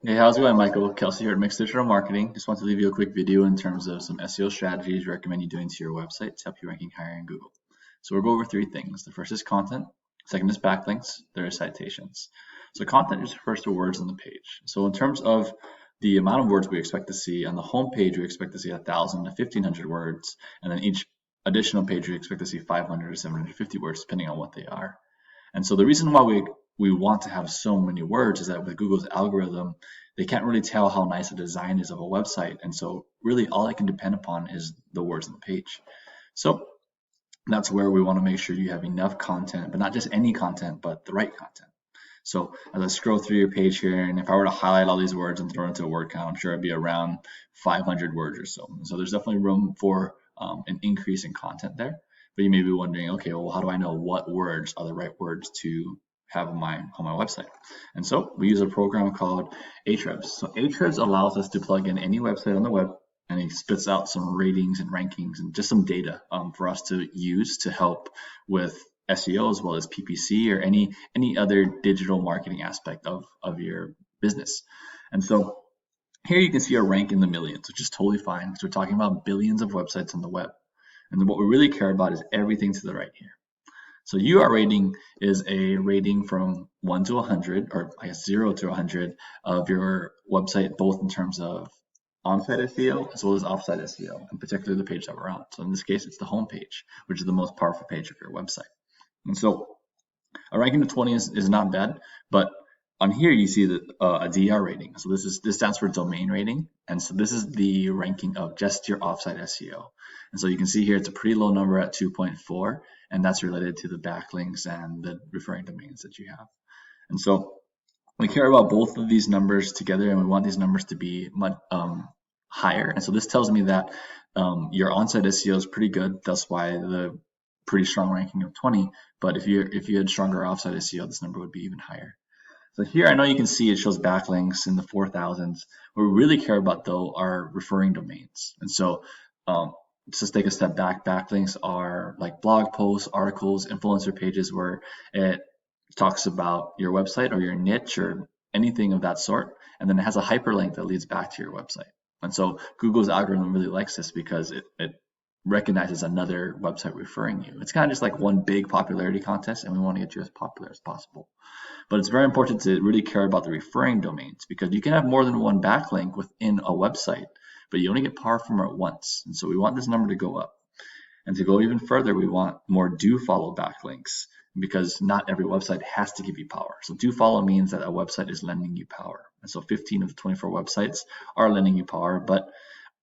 Hey, how's it going, Michael? Kelsey here at Mixed Digital Marketing. Just want to leave you a quick video in terms of some SEO strategies recommend you doing to your website to help you ranking higher in Google. So we'll go over three things. The first is content, second is backlinks, third is citations. So content just refers to words on the page. So in terms of the amount of words we expect to see, on the home page we expect to see 1,000 to 1,500 words, and then each additional page we expect to see 500 to 750 words, depending on what they are. And so the reason why we want to have so many words is that with Google's algorithm, they can't really tell how nice a design is of a website. And so really all I can depend upon is the words on the page. So that's where we want to make sure you have enough content, but not just any content, but the right content. So as I scroll through your page here, and if I were to highlight all these words and throw it into a word count, I'm sure it'd be around 500 words or so. So there's definitely room for an increase in content there. But you may be wondering, okay, well, how do I know what words are the right words to have on my website? And so we use a program called Ahrefs. So Ahrefs allows us to plug in any website on the web, and it spits out some ratings and rankings and just some data for us to use to help with SEO as well as PPC or any other digital marketing aspect of your business. And so here you can see a rank in the millions, which is totally fine because we're talking about billions of websites on the web. And then what we really care about is everything to the right here. So UR rating is a rating from 1 to 100, or I guess 0 to 100 of your website, both in terms of on-site SEO as well as off-site SEO, and particularly the page that we're on. So in this case, it's the home page, which is the most powerful page of your website. And so a ranking of 20 is not bad, but on here you see that a DR rating. So this stands for domain rating, and so this is the ranking of just your offsite SEO. And so you can see here it's a pretty low number at 2.4, and that's related to the backlinks and the referring domains that you have. And so we care about both of these numbers together, and we want these numbers to be much higher. And so this tells me that your on-site SEO is pretty good. That's why the pretty strong ranking of 20. But if you had stronger off-site SEO, this number would be even higher. So here I know you can see it shows backlinks in the 4,000s. What we really care about though are referring domains. And so just take a step back. Backlinks are like blog posts, articles, influencer pages where it talks about your website or your niche or anything of that sort. And then it has a hyperlink that leads back to your website. And so Google's algorithm really likes this because it recognizes another website referring you. It's kind of just like one big popularity contest, and we want to get you as popular as possible. But it's very important to really care about the referring domains because you can have more than one backlink within a website, but you only get power from it once. And so we want this number to go up. And to go even further, we want more do follow backlinks because not every website has to give you power. So do follow means that a website is lending you power. And so 15 of the 24 websites are lending you power, but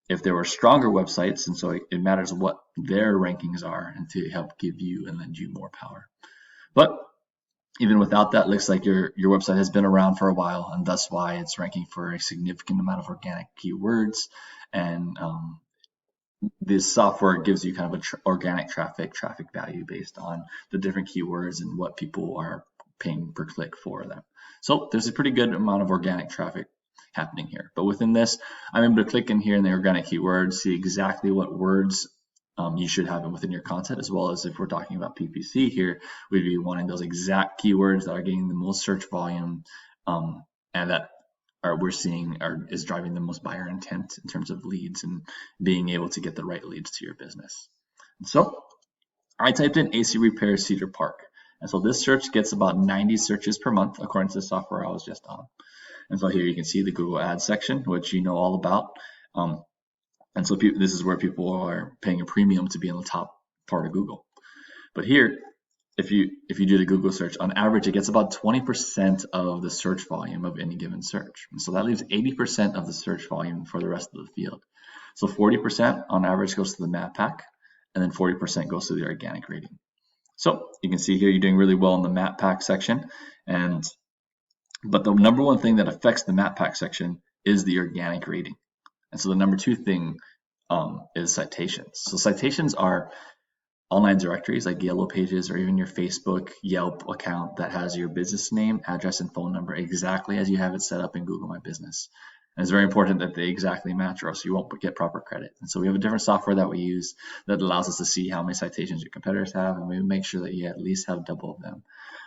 if there were stronger websites, and so it matters what their rankings are and to help give you and lend you more power. But even without that, it looks like your website has been around for a while, and that's why it's ranking for a significant amount of organic keywords. And this software gives you kind of organic traffic value based on the different keywords and what people are paying per click for them. So there's a pretty good amount of organic traffic happening here. But within this, I'm able to click in here in the organic keywords, see exactly what words you should have within your content, as well as if we're talking about PPC here, we'd be wanting those exact keywords that are getting the most search volume and that we're seeing is driving the most buyer intent in terms of leads and being able to get the right leads to your business. And so I typed in AC Repair Cedar Park. And so this search gets about 90 searches per month, according to the software I was just on. And so here you can see the Google Ads section, which you know all about. And so this is where people are paying a premium to be in the top part of Google. But here, if you do the Google search, on average, it gets about 20% of the search volume of any given search. And so that leaves 80% of the search volume for the rest of the field. So 40% on average goes to the map pack, and then 40% goes to the organic rating. So you can see here you're doing really well in the map pack section, but the number one thing that affects the map pack section is the organic rating. And so the number two thing is citations. So citations are online directories like Yellow Pages or even your Facebook Yelp account that has your business name, address, and phone number exactly as you have it set up in Google My Business. And it's very important that they exactly match, or else you won't get proper credit. And so we have a different software that we use that allows us to see how many citations your competitors have, and we make sure that you at least have double of them.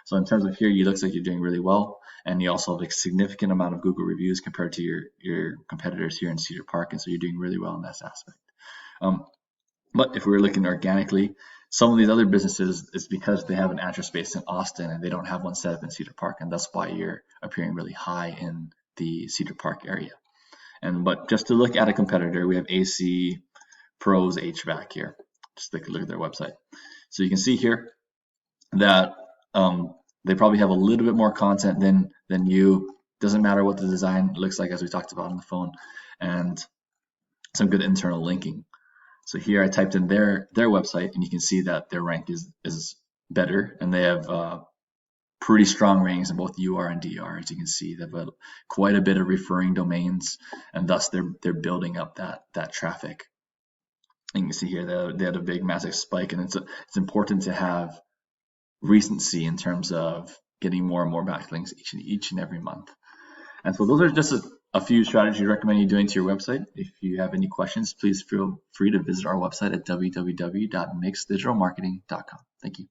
So in terms of here, you looks like you're doing really well, and you also have a significant amount of Google reviews compared to your competitors here in Cedar Park, and so you're doing really well in that aspect. But if we were looking organically, some of these other businesses is because they have an address space in Austin and they don't have one set up in Cedar Park, and that's why you're appearing really high in the Cedar Park area. But just to look at a competitor, we have AC Pros HVAC here. Just take a look at their website. So you can see here that they probably have a little bit more content than you. Doesn't matter what the design looks like, as we talked about on the phone, and some good internal linking. So here I typed in their website, and you can see that their rank is better, and they have pretty strong ratings in both UR and DR. As you can see, they have quite a bit of referring domains, and thus they're building up that traffic. And you can see here they had a big massive spike, and it's important to have recency in terms of getting more and more backlinks each and every month. And so those are just a few strategies I recommend you doing to your website. If you have any questions, please feel free to visit our website at www.mixdigitalmarketing.com. Thank you.